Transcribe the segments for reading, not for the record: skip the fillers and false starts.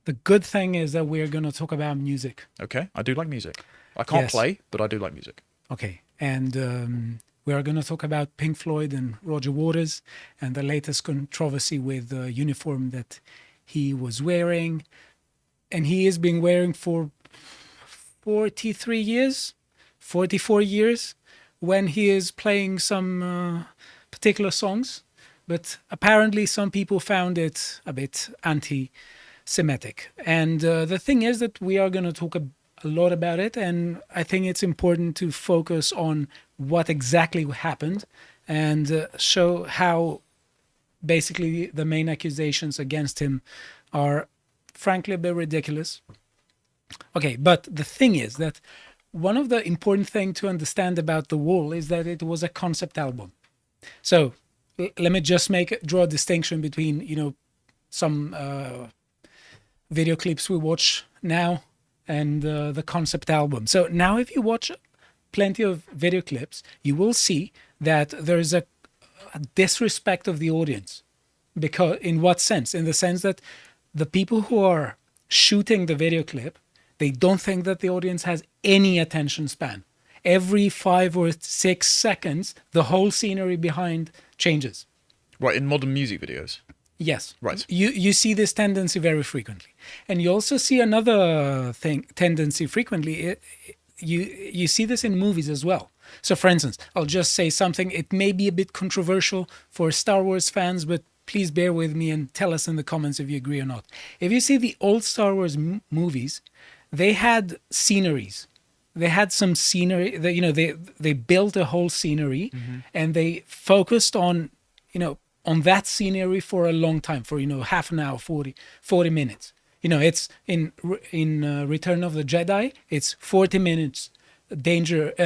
The good thing is that we're going to talk about music. Okay, I do like music. I can't Yes. play, but I do like music. Okay. And we are going to talk about Pink Floyd and Roger Waters and the latest controversy with the uniform that he was wearing. And he has been wearing for 43 years, 44 years, when he is playing some particular songs. But apparently some people found it a bit anti-Semitic. And the thing is that we are going to talk a lot about it. And I think it's important to focus on what exactly happened and show how basically the main accusations against him are frankly a bit ridiculous. Okay, but the thing is that one of the important things to understand about The Wall is that it was a concept album. So let me just draw a distinction between, some video clips we watch now and the concept album. So now if you watch plenty of video clips, you will see that there's a disrespect of the audience. Because in what sense? In the sense that the people who are shooting the video clip, they don't think that the audience has any attention span. Every 5 or 6 seconds, the whole scenery behind changes. Right, in modern music videos. Yes. Right. You see this tendency very frequently. And you also see another tendency frequently. You see this in movies as well. So for instance, I'll just say something. It may be a bit controversial for Star Wars fans, but please bear with me and tell us in the comments if you agree or not. If you see the old Star Wars movies, they had sceneries. They had some scenery that, they built a whole scenery and they focused on that scenery for a long time, for half an hour, 40 minutes. It's in Return of the Jedi, it's 40 minutes desert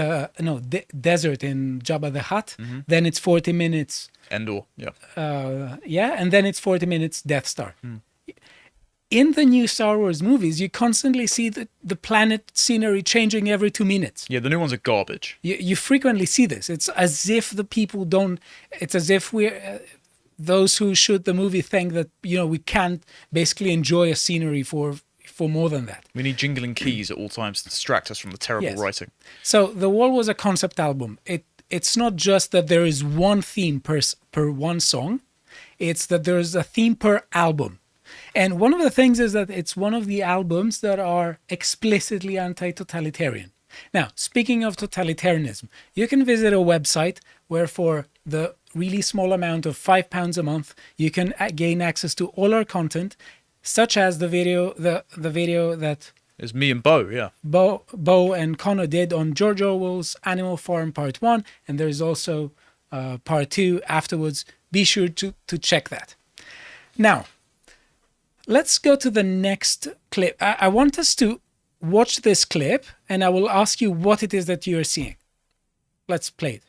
in Jabba the Hutt, then it's 40 minutes Endor, yeah, and then it's 40 minutes Death Star. In the new Star Wars movies, you constantly see the planet scenery changing every 2 minutes. Yeah, the new ones are garbage. You frequently see this. It's as if the people don't. It's as if we're those who shoot the movie think that we can't basically enjoy a scenery for more than that. We need jingling keys at all times to distract us from the terrible Yes. writing. So The Wall was a concept album. It's not just that there is one theme per one song. It's that there is a theme per album. And one of the things is that it's one of the albums that are explicitly anti-totalitarian. Now, speaking of totalitarianism, you can visit a website where for the really small amount of £5 a month, you can gain access to all our content, such as the video that It's me and Bo, yeah. Bo and Connor did on George Orwell's Animal Farm Part 1, and there's also Part 2 afterwards. Be sure to check that. Now, let's go to the next clip. I want us to watch this clip, and I will ask you what it is that you're seeing. Let's play it.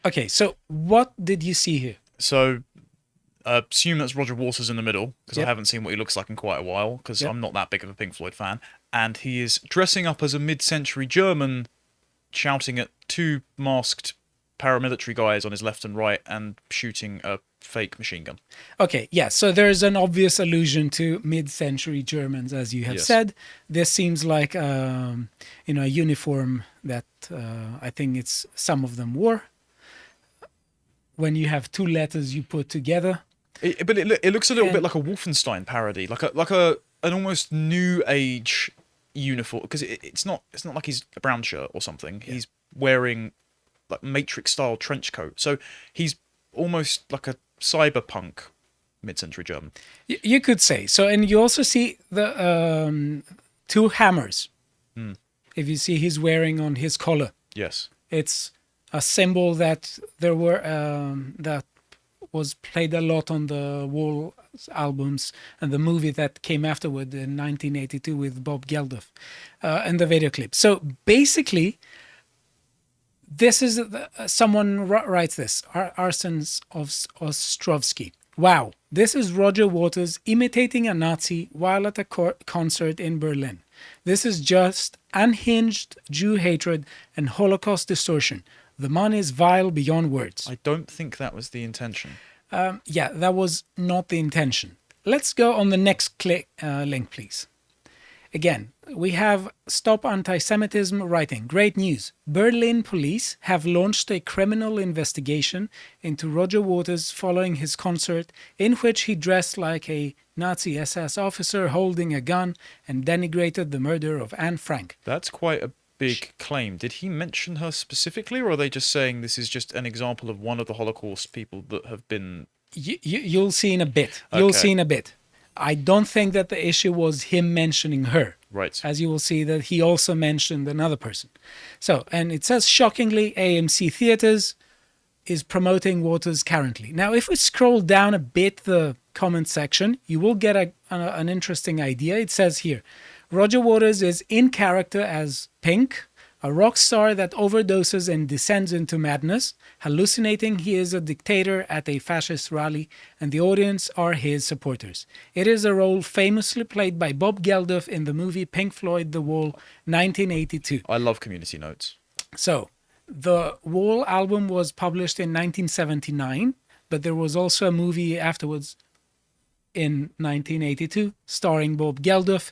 Okay, so what did you see here? So, assume that's Roger Waters in the middle, because Yep. I haven't seen what he looks like in quite a while, because Yep. I'm not that big of a Pink Floyd fan. And he is dressing up as a mid-century German, shouting at two masked paramilitary guys on his left and right, and shooting a fake machine gun. Okay, yeah, so there's an obvious allusion to mid-century Germans, as you have Yes. said. This seems like a uniform that I think it's some of them wore. When you have two letters you put together. But it looks a little And- bit like a Wolfenstein parody, like an almost new age uniform, because it's not like he's a brown shirt or something. He's wearing like Matrix style trench coat, so he's almost like a cyberpunk mid-century German. You could say so, and you also see the two hammers. If you see he's wearing on his collar, Yes. it's a symbol that there were that was played a lot on the Wall albums and the movie that came afterward in 1982 with Bob Geldof and the video clip. So basically, this is someone writes this, Arsens Ostrovsky. Wow, this is Roger Waters imitating a Nazi while at a concert in Berlin. This is just unhinged Jew hatred and Holocaust distortion. The man is vile beyond words. I don't think that was the intention. Yeah, that was not the intention. Let's go on the next link, please. Again, we have Stop Anti-Semitism writing. Great news. Berlin police have launched a criminal investigation into Roger Waters following his concert in which he dressed like a Nazi SS officer holding a gun and denigrated the murder of Anne Frank. That's quite a big claim. Did he mention her specifically, or are they just saying this is just an example of one of the Holocaust people that have been... You'll see in a bit. Okay. You'll see in a bit. I don't think that the issue was him mentioning her. Right. As you will see that he also mentioned another person. So, and it says, shockingly, AMC Theatres is promoting Waters currently. Now, if we scroll down a bit the comment section, you will get an interesting idea. It says here, Roger Waters is in character as Pink, a rock star that overdoses and descends into madness, hallucinating he is a dictator at a fascist rally, and the audience are his supporters. It is a role famously played by Bob Geldof in the movie Pink Floyd The Wall, 1982. I love Community Notes. So, the Wall album was published in 1979, but there was also a movie afterwards in 1982 starring Bob Geldof.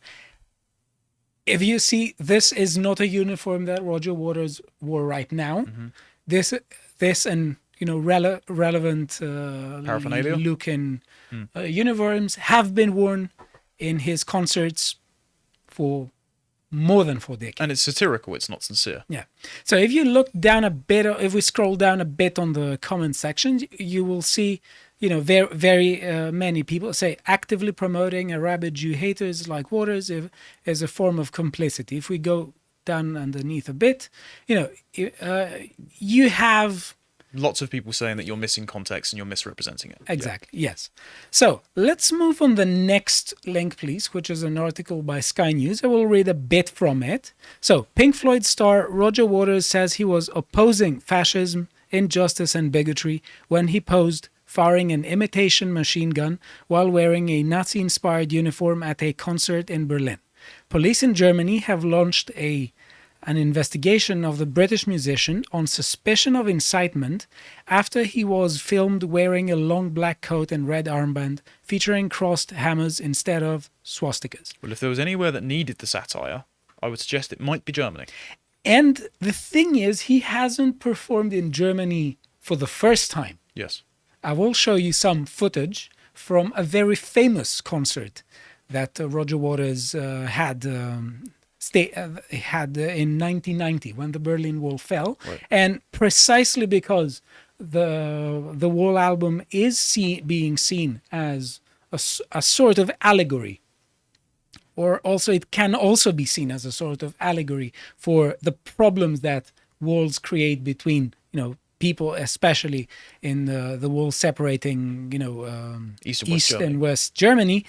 If you see, this is not a uniform that Roger Waters wore right now. Mm-hmm. This and relevant paraphernalia looking uniforms have been worn in his concerts for more than 4 decades. And it's satirical, it's not sincere. Yeah. So if you look down a bit, if we scroll down a bit on the comment section, you will see, very many people say actively promoting a rabid Jew haters like Waters as a form of complicity. If we go down underneath a bit, you have lots of people saying that you're missing context and you're misrepresenting it. Exactly, yeah. Yes. So let's move on the next link, please, which is an article by Sky News. I will read a bit from it. So, Pink Floyd star Roger Waters says he was opposing fascism, injustice and bigotry when he posed firing an imitation machine gun while wearing a Nazi-inspired uniform at a concert in Berlin. Police in Germany have launched an investigation of the British musician on suspicion of incitement after he was filmed wearing a long black coat and red armband featuring crossed hammers instead of swastikas. Well, if there was anywhere that needed the satire, I would suggest it might be Germany. And the thing is, he hasn't performed in Germany for the first time. Yes. I will show you some footage from a very famous concert that Roger Waters had in 1990 when the Berlin Wall fell. Right. And precisely because the Wall album is being seen as a sort of allegory, or also it can also be seen as a sort of allegory for the problems that walls create between, people, especially in the wall separating, East and West Germany.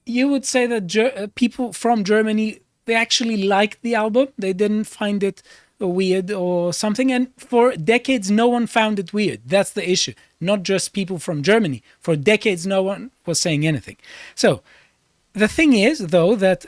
You would say that people from Germany, they actually liked the album. They didn't find it weird or something. And for decades, no one found it weird. That's the issue. Not just people from Germany. For decades, no one was saying anything. So the thing is, though, that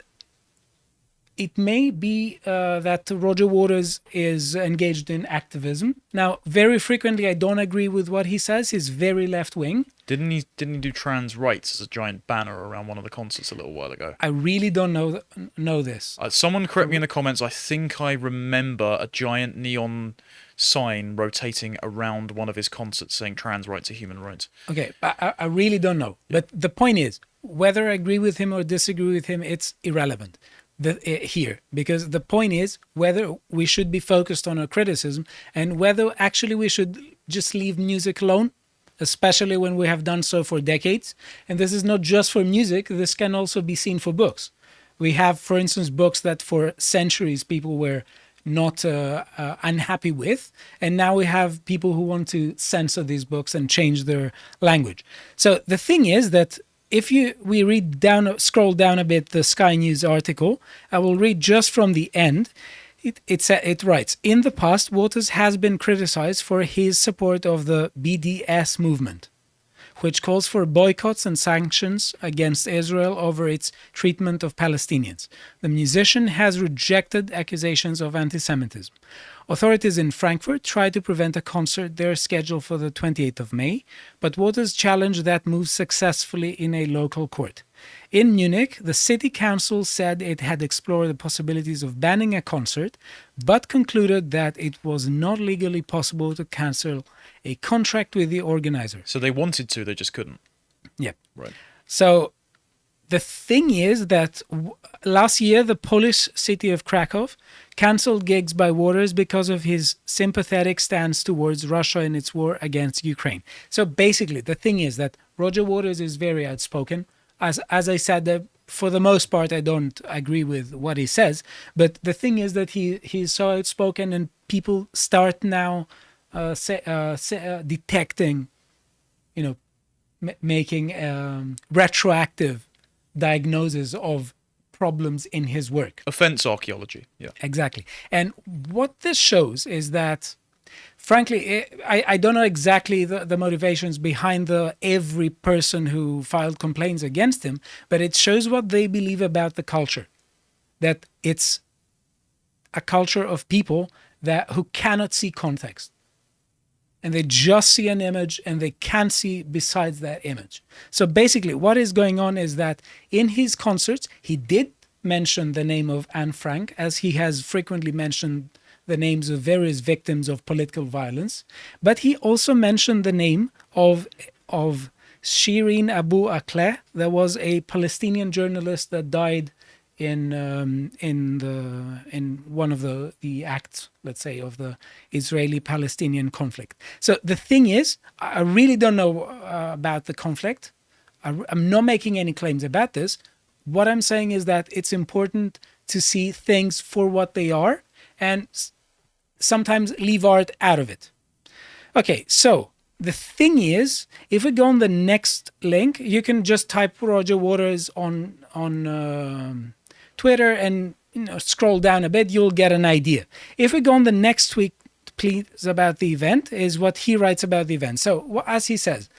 it may be that Roger Waters is engaged in activism. Now, very frequently, I don't agree with what he says. He's very left-wing. Didn't he do trans rights as a giant banner around one of the concerts a little while ago? I really don't know this. Someone correct me in the comments. I think I remember a giant neon sign rotating around one of his concerts saying trans rights are human rights. Okay, I really don't know. Yeah. But the point is, whether I agree with him or disagree with him, it's irrelevant here, because the point is whether we should be focused on our criticism and whether actually we should just leave music alone, especially when we have done so for decades. And this is not just for music, this can also be seen for books. We have, for instance, books that for centuries people were not unhappy with. And now we have people who want to censor these books and change their language. So the thing is that if we read down, scroll down a bit, the Sky News article, I will read just from the end. It writes, in the past, Waters has been criticized for his support of the BDS movement, which calls for boycotts and sanctions against Israel over its treatment of Palestinians. The musician has rejected accusations of anti-Semitism. Authorities in Frankfurt tried to prevent a concert there scheduled for the 28th of May, but Waters challenged that move successfully in a local court. In Munich, the city council said it had explored the possibilities of banning a concert, but concluded that it was not legally possible to cancel a contract with the organizer. So they wanted to, they just couldn't. Yeah. Right. So the thing is that last year, the Polish city of Krakow cancelled gigs by Waters because of his sympathetic stance towards Russia in its war against Ukraine. So basically, the thing is that Roger Waters is very outspoken. As I said, for the most part, I don't agree with what he says. But the thing is that he's so outspoken, and people start now detecting, making retroactive diagnosis of problems in his work. Offense archaeology. Yeah. Exactly. And what this shows is that, frankly, I don't know exactly the motivations behind every person who filed complaints against him, but it shows what they believe about the culture. That it's a culture of people who cannot see context. And they just see an image and they can't see besides that image. So basically what is going on is that in his concerts, he did mention the name of Anne Frank, as he has frequently mentioned the names of various victims of political violence. But he also mentioned the name of Shireen Abu Akleh. There was a Palestinian journalist that died in one of the acts, let's say, of the Israeli-Palestinian conflict. So the thing is, I really don't know about the conflict. I'm not making any claims about this. What I'm saying is that it's important to see things for what they are and sometimes leave art out of it. Okay, so the thing is, if we go on the next link, you can just type Roger Waters on Twitter and scroll down a bit, you'll get an idea. If we go on the next tweet, please, about the event, is what he writes about the event. So, as he says,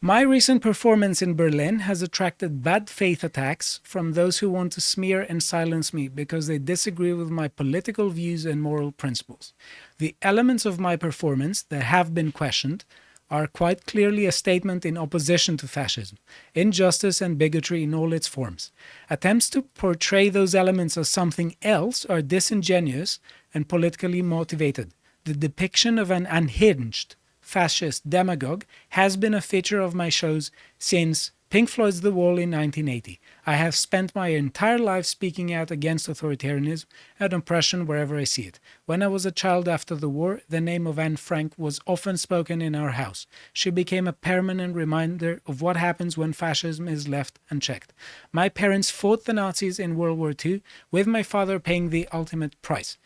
my recent performance in Berlin has attracted bad faith attacks from those who want to smear and silence me because they disagree with my political views and moral principles. The elements of my performance that have been questioned are quite clearly a statement in opposition to fascism, injustice and bigotry in all its forms. Attempts to portray those elements as something else are disingenuous and politically motivated. The depiction of an unhinged fascist demagogue has been a feature of my shows since Pink Floyd's The Wall in 1980. I have spent my entire life speaking out against authoritarianism and oppression wherever I see it. When I was a child after the war, the name of Anne Frank was often spoken in our house. She became a permanent reminder of what happens when fascism is left unchecked. My parents fought the Nazis in World War II, with my father paying the ultimate price.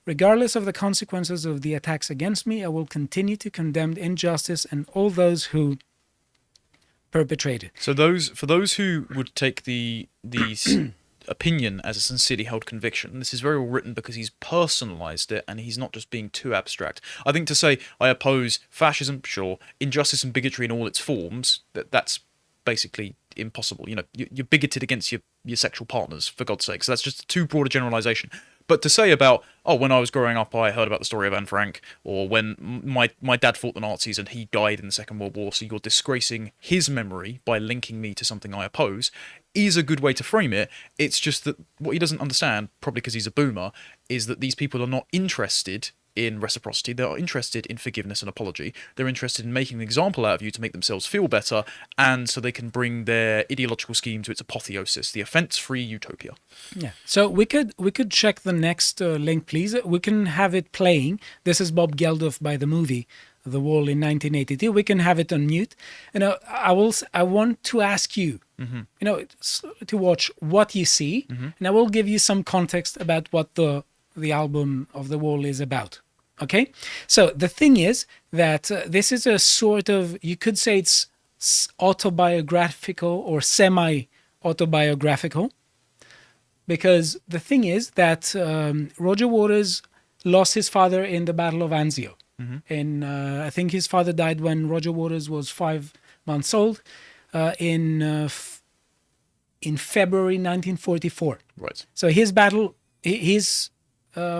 Regardless of the consequences of the attacks against me, I will continue to condemn injustice and all those who perpetrated. So for those who would take the opinion as a sincerely held conviction, this is very well written because he's personalized it and he's not just being too abstract. I think to say I oppose fascism, sure, injustice and bigotry in all its forms, that's basically impossible. You're bigoted against your sexual partners, for God's sake. So that's just too broad a generalization. But to say about, when I was growing up, I heard about the story of Anne Frank, or when my dad fought the Nazis and he died in the Second World War, so you're disgracing his memory by linking me to something I oppose, is a good way to frame it. It's just that what he doesn't understand, probably because he's a boomer, is that these people are not interested in reciprocity. They are interested in forgiveness and apology. They're interested in making an example out of you to make themselves feel better, and so they can bring their ideological scheme to its apotheosis, the offense-free utopia. Yeah. So we could check the next link, please. We can have it playing. This is Bob Geldof by the movie The Wall in 1982. We can have it on mute. I want to ask you, to watch what you see, and I will give you some context about what the the album of The Wall is about. Okay? So the thing is that this is a sort of, you could say it's autobiographical or semi-autobiographical, because the thing is that Roger Waters lost his father in the Battle of Anzio. And I think his father died when Roger Waters was 5 months old in February 1944. Right. So his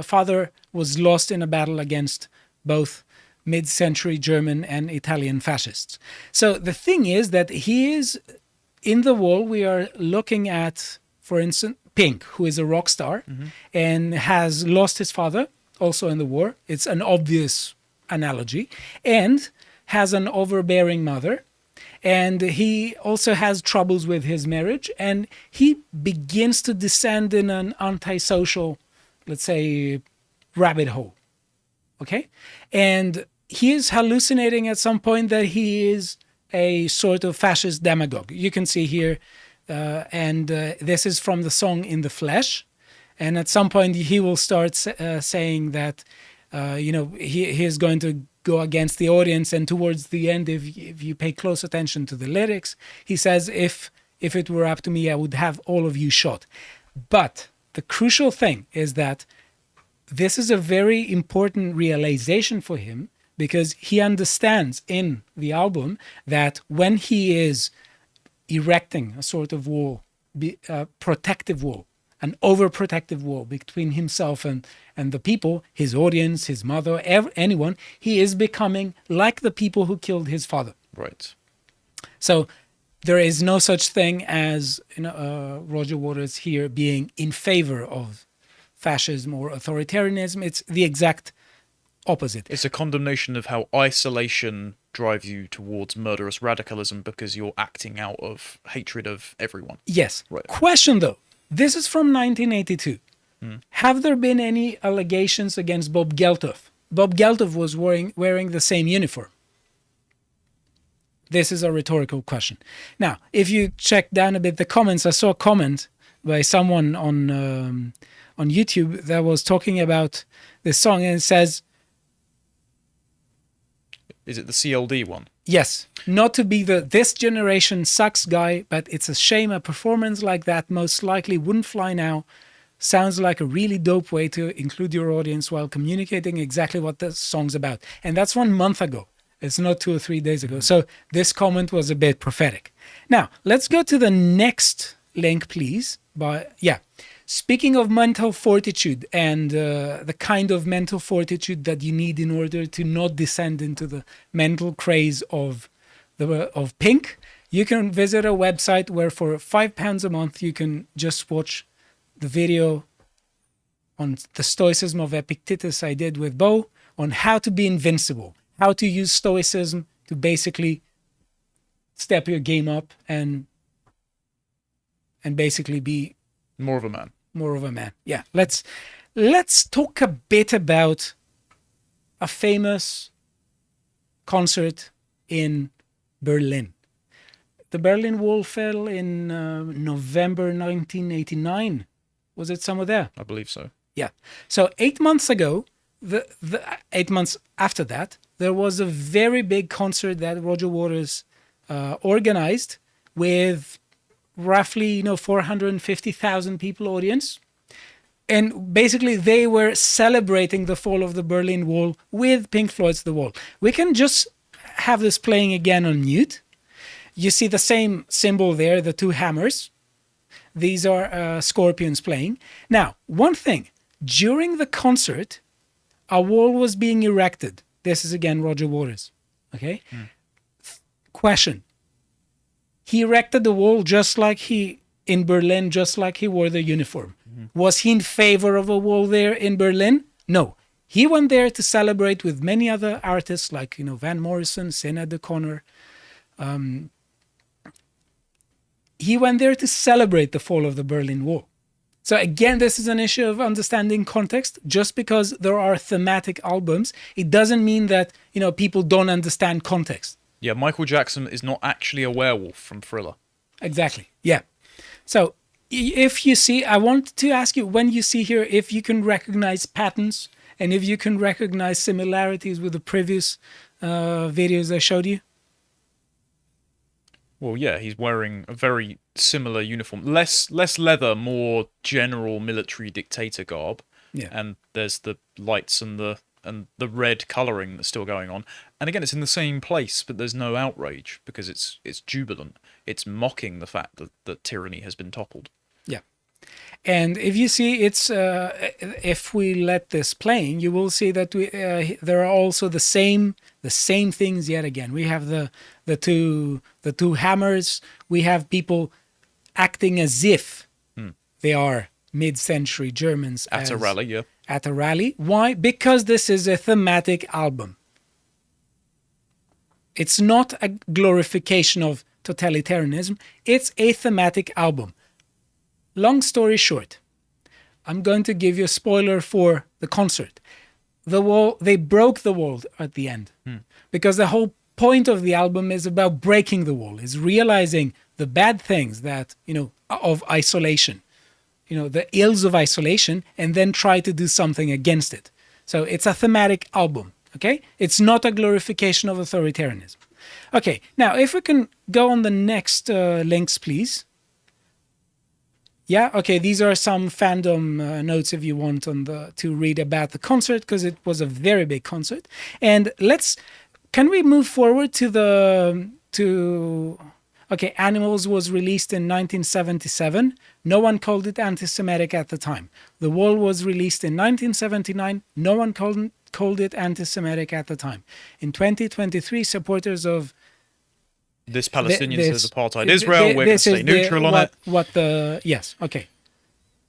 father was lost in a battle against both mid-century German and Italian fascists. So the thing is that he is in The Wall. We are looking at, for instance, Pink, who is a rock star and has lost his father also in the war. It's an obvious analogy, and has an overbearing mother. And he also has troubles with his marriage, and he begins to descend in an antisocial, let's say, rabbit hole. Okay? And he is hallucinating at some point that he is a sort of fascist demagogue. You can see here, this is from the song In the Flesh. And at some point he will start saying that, he is going to go against the audience. And towards the end, if you pay close attention to the lyrics, he says, if it were up to me, I would have all of you shot. But the crucial thing is that this is a very important realization for him, because he understands in the album that when he is erecting a sort of wall, a protective wall, an overprotective wall between himself and the people, his audience, his mother, anyone, he is becoming like the people who killed his father. Right. So there is no such thing as Roger Waters here being in favor of fascism or authoritarianism. It's the exact opposite. It's a condemnation of how isolation drives you towards murderous radicalism because you're acting out of hatred of everyone. Yes. Right. Question though. This is from 1982. Have there been any allegations against Bob Geldof? Bob Geldof was wearing the same uniform. This is a rhetorical question. Now, if you check down a bit the comments, I saw a comment by someone on YouTube that was talking about this song, and it says, is it the CLD one? Yes, not to be the "this generation sucks" guy, but it's a shame a performance like that most likely wouldn't fly now. Sounds like a really dope way to include your audience while communicating exactly what the song's about. And that's 1 month ago. It's not 2 or 3 days ago. So this comment was a bit prophetic. Now, let's go to the next link, please. Speaking of mental fortitude and the kind of mental fortitude that you need in order to not descend into the mental craze of Pink, you can visit a website where for £5 a month you can just watch the video on the Stoicism of Epictetus I did with Bo on how to be invincible, how to use Stoicism to basically step your game up and basically be more of a man. More of a man. Yeah. Let's talk a bit about a famous concert in Berlin. The Berlin Wall fell in November 1989. Was it somewhere there? I believe so. Yeah. So 8 months ago, the 8 months after that, there was a very big concert that Roger Waters organized with roughly 450,000 people audience. And basically they were celebrating the fall of the Berlin Wall with Pink Floyd's The Wall. We can just have this playing again on mute. You see the same symbol there, the two hammers. These are scorpions playing. Now, one thing, during the concert, a wall was being erected. This is again Roger Waters. Okay? Question. He erected the wall just like in Berlin, just like he wore the uniform. Was he in favor of a wall there in Berlin? No. He went there to celebrate with many other artists like, Van Morrison, Sinéad O'Connor. He went there to celebrate the fall of the Berlin Wall. So again, this is an issue of understanding context. Just because there are thematic albums, it doesn't mean that, people don't understand context. Yeah, Michael Jackson is not actually a werewolf from Thriller. Exactly. Yeah. So if you see, I want to ask you, when you see here, if you can recognize patterns and if you can recognize similarities with the previous videos I showed you. Well, yeah, he's wearing a very similar uniform. Less leather, more general military dictator garb. Yeah. And there's the lights and the red colouring that's still going on. And again, it's in the same place, but there's no outrage because it's jubilant. It's mocking the fact that tyranny has been toppled. Yeah. And if you see, it's if we let this playing, you will see that there are also the same things yet again. We have the two hammers. We have people acting as if they are mid-century Germans At a rally, yeah. At a rally. Why? Because this is a thematic album. It's not a glorification of totalitarianism. It's a thematic album. Long story short, I'm going to give you a spoiler for the concert. They broke the wall at the end because the whole point of the album is about breaking the wall, is realizing the bad things that, of isolation, the ills of isolation, and then try to do something against it. So it's a thematic album, okay? It's not a glorification of authoritarianism. Okay, now if we can go on the next links, please. Yeah, okay, these are some fandom notes if you want to read about the concert, because it was a very big concert. And can we move forward okay, Animals was released in 1977. No one called it anti-Semitic at the time. The Wall was released in 1979. No one called it anti-Semitic at the time. In 2023, supporters of this Palestinian says apartheid Israel. We're going to stay neutral on it. Yes. Okay.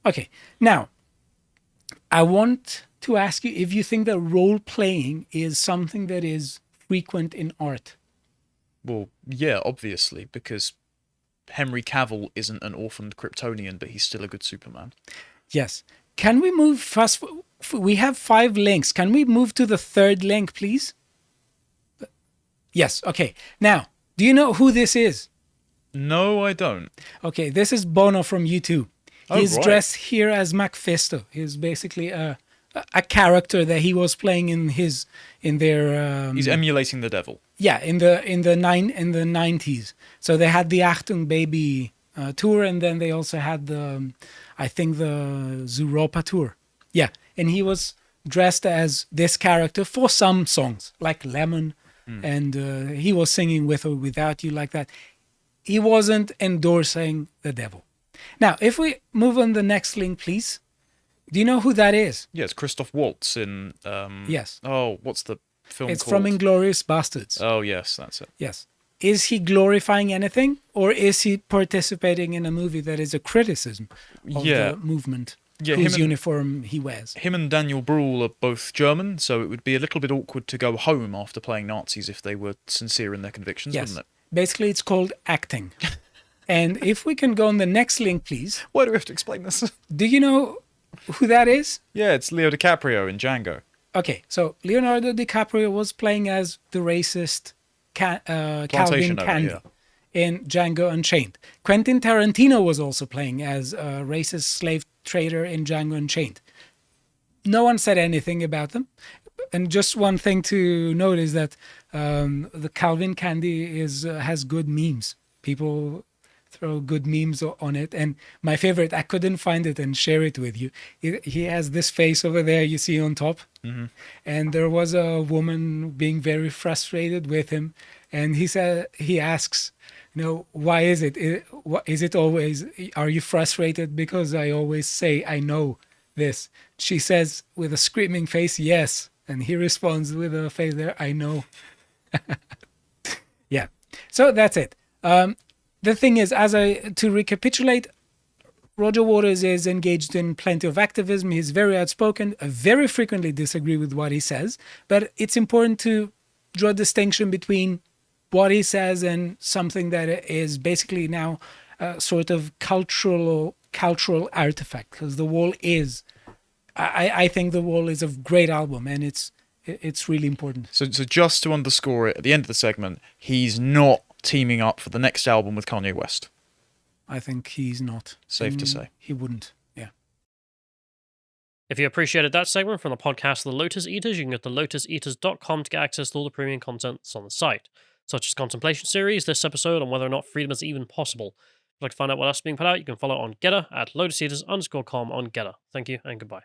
Okay. Now, I want to ask you if you think that role playing is something that is frequent in art. Well, yeah, obviously, because Henry Cavill isn't an orphaned Kryptonian, but he's still a good Superman. Yes. Can we move fast? We have 5 links. Can we move to the 3rd link, please? Yes. Okay. Now, do you know who this is? No, I don't. Okay, this is Bono from U2. He's right. dressed here as Mephisto. He's basically a character that he was playing in their. He's emulating the devil. Yeah, in the 90s. So they had the Achtung Baby tour, and then they also had the Zuropa tour. Yeah, and he was dressed as this character for some songs, like Lemon. And he was singing With or Without You, like that. He wasn't endorsing the devil. Now, if we move on the next link, please. Do you know who that is? Yeah, it's Christoph Waltz in... Yes. Oh, what's the film It's called? from Inglourious Bastards. Oh, yes, that's it. Yes. Is he glorifying anything, or is he participating in a movie that is a criticism of the movement? Yeah, whose uniform he wears. Him and Daniel Bruhl are both German, so it would be a little bit awkward to go home after playing Nazis if they were sincere in their convictions, Yes. wouldn't it? Basically, it's called acting. And if we can go on the next link, please. Why do we have to explain this? Do you know who that is? Yeah, it's Leo DiCaprio in Django. Okay, so Leonardo DiCaprio was playing as the racist Calvin Candy in Django Unchained. Quentin Tarantino was also playing as a racist slave trader in Django Unchained. No one said anything about them. And just one thing to note is that the Calvin Candy has good memes. People throw good memes on it. And my favorite, I couldn't find it and share it with you. He has this face over there you see on top. Mm-hmm. And there was a woman being very frustrated with him. And he asks, why is it? Is it always, are you frustrated because I always say I know this? She says with a screaming face, yes. And he responds with a face there, I know. Yeah. So that's it. The thing is, to recapitulate, Roger Waters is engaged in plenty of activism. He's very outspoken. I very frequently disagree with what he says. But it's important to draw a distinction between what he says and something that is basically now a sort of cultural artifact. Because The Wall is, I think The Wall is a great album, and it's really important. So just to underscore it, at the end of the segment, he's not teaming up for the next album with Kanye West. I think he's not. Safe to And say. he wouldn't. Yeah. If you appreciated that segment from the podcast The Lotus Eaters, you can go to lotuseaters.com to get access to all the premium content that's on the site, such as Contemplation Series, this episode on whether or not freedom is even possible. If you'd like to find out what else is being put out, you can follow on Getter at lotuseaters_com on Getter. Thank you and goodbye.